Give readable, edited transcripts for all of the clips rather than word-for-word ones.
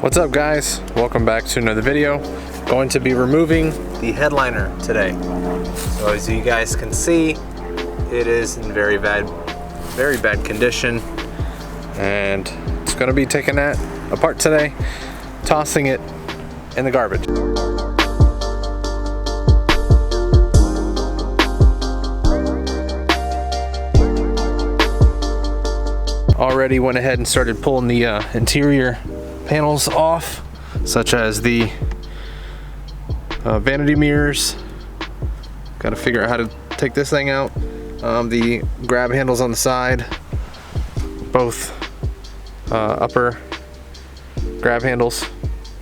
What's up guys? Welcome back to another video. Going to be removing the headliner today. So as you guys can see, it is in very bad condition. And it's gonna be taking that apart today, tossing it in the garbage. Already went ahead and started pulling the interior panels off, such as the vanity mirrors. Got to figure out how to take this thing out. The grab handles on the side, both upper grab handles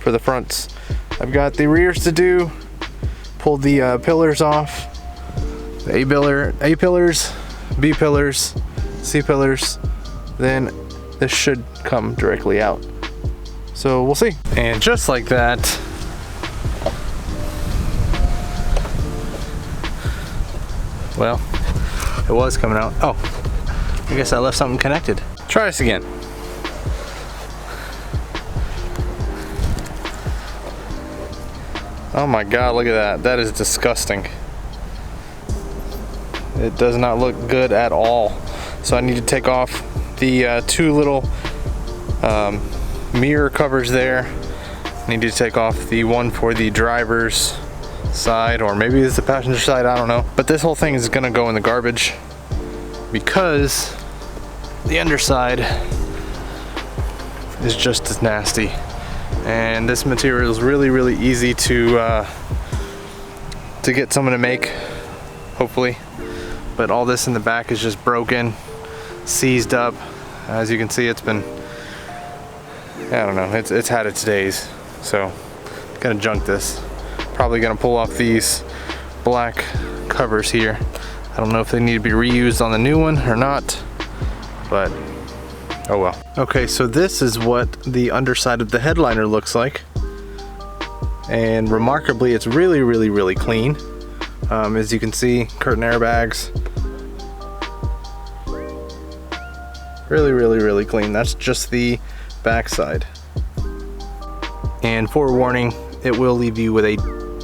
for the fronts. I've got the rears to do. Pulled the pillars off, the A pillars, B pillars, C pillars. Then this should come directly out. So we'll see. And just like that, well, it was coming out. Oh, I guess I left something connected. Try this again. Oh my God, look at that. That is disgusting. It does not look good at all. So I need to take off the two little mirror covers there. I need to take off the one for the driver's side, or maybe it's the passenger side, I don't know. But this whole thing is gonna go in the garbage because the underside is just as nasty. And this material is really easy to get someone to make, hopefully. But all this in the back is just broken, seized up. As you can see, it's been, I don't know, it's had its days. So gonna junk this. Probably gonna pull off these black covers here. I don't know if they need to be reused on the new one or not, but oh well. Okay, so this is what the underside of the headliner looks like. And remarkably, it's really clean. As you can see, curtain airbags. Really clean. That's just the backside. And forewarning, it will leave you with a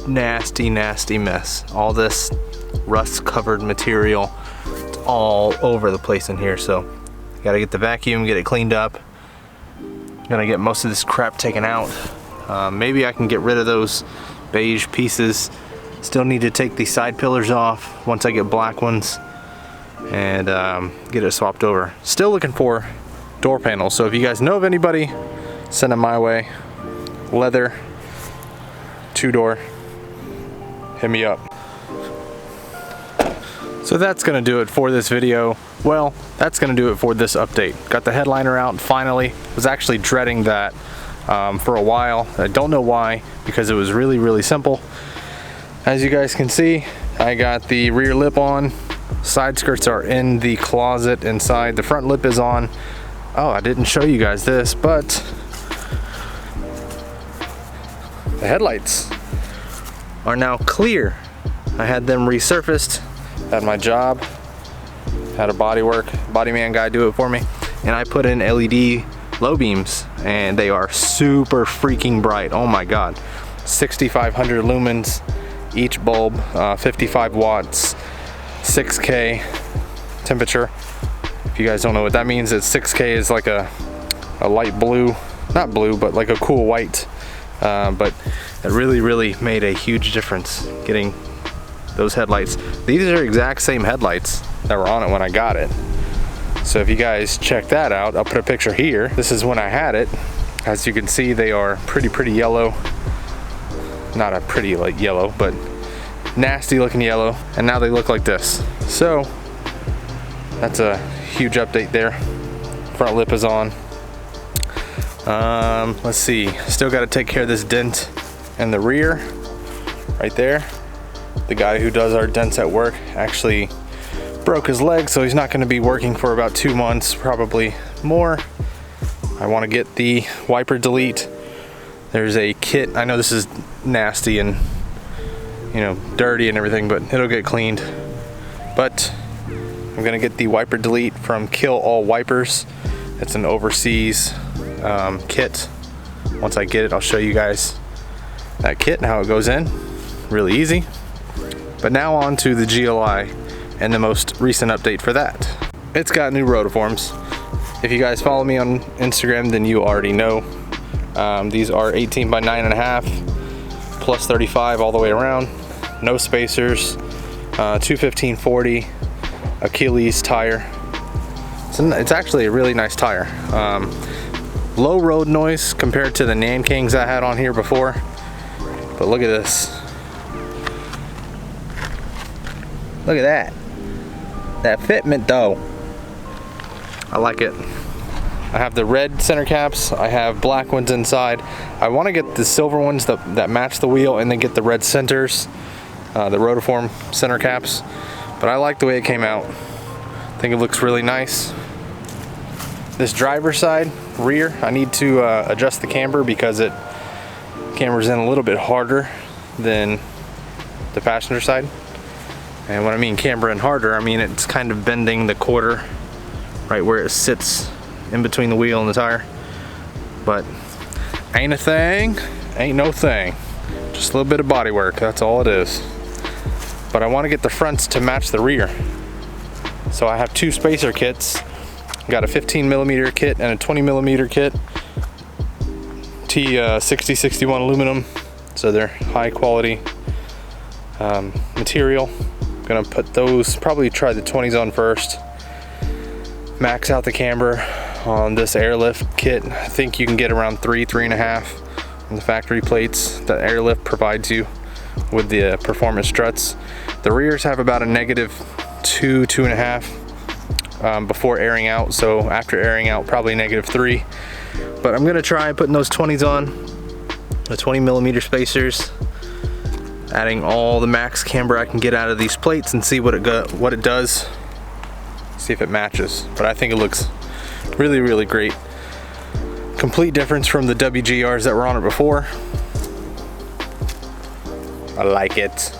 nasty mess. All this rust covered material, it's all over the place in here. So you gotta get the vacuum, get it cleaned up. Gonna get most of this crap taken out. Maybe I can get rid of those beige pieces. Still need to take the side pillars off once I get black ones and get it swapped over. Still looking for door panels, so if you guys know of anybody, send them my way. Leather, 2-door, hit me up. So that's gonna do it for this video. Well, that's gonna do it for this update. Got the headliner out finally. Was actually dreading that for a while. I don't know why, because it was really simple. As you guys can see, I got the rear lip on. Side skirts are in the closet inside. The front lip is on. Oh, I didn't show you guys this, but the headlights are now clear. I had them resurfaced at my job. Had a body man guy do it for me. And I put in LED low beams and they are super freaking bright. Oh my God. 6,500 lumens each bulb, 55 watts. 6K temperature. If you guys don't know what that means, it's 6K is like a light blue, not blue, but like a cool white. But it really made a huge difference getting those headlights. These are exact same headlights that were on it when I got it. So if you guys check that out, I'll put a picture here. This is when I had it. As you can see, they are pretty yellow. Not a pretty like yellow, but nasty looking yellow, and now they look like this. So that's a huge update there. Front lip is on. Let's see, still got to take care of this dent in the rear right there. The guy who does our dents at work actually broke his leg, so he's not going to be working for about 2 months, probably more. I want to get the wiper delete. There's a kit. I know this is nasty and, you know, dirty and everything, but it'll get cleaned. But I'm gonna get the wiper delete from Kill All Wipers. It's an overseas kit Once I get it, I'll show you guys that kit and how it goes in. Really easy. But now on to the GLi and the most recent update for that. It's got new rotiforms. If you guys follow me on Instagram, then you already know. These are 18 by 9.5 plus 35 all the way around. No spacers, 215/40 Achilles tire. It's actually a really nice tire. Low road noise compared to the Nankings I had on here before. But look at this. Look at that. That fitment though. I like it. I have the red center caps. I have black ones inside. I want to get the silver ones that match the wheel and then get the red centers, the Rotiform center caps. But I like the way it came out. I think it looks really nice. This driver's side, rear, I need to adjust the camber because it cambers in a little bit harder than the passenger side. And when I mean camber in harder, I mean it's kind of bending the quarter right where it sits in between the wheel and the tire. But ain't a thing, ain't no thing. Just a little bit of body work, that's all it is. But I want to get the fronts to match the rear. So I have two spacer kits. Got a 15mm kit and a 20mm kit. T6061 aluminum, so they're high quality material. Gonna put those, probably try the 20s on first. Max out the camber on this airlift kit. I think you can get around 3.5 on the factory plates that airlift provides you with the performance struts. The rears have about a -2, 2.5 before airing out, so after airing out probably -3. But I'm gonna try putting those 20s on, the 20mm spacers, adding all the max camber I can get out of these plates and see what it does. See if it matches. But I think it looks really, really great. Complete difference from the WGRs that were on it before. I like it.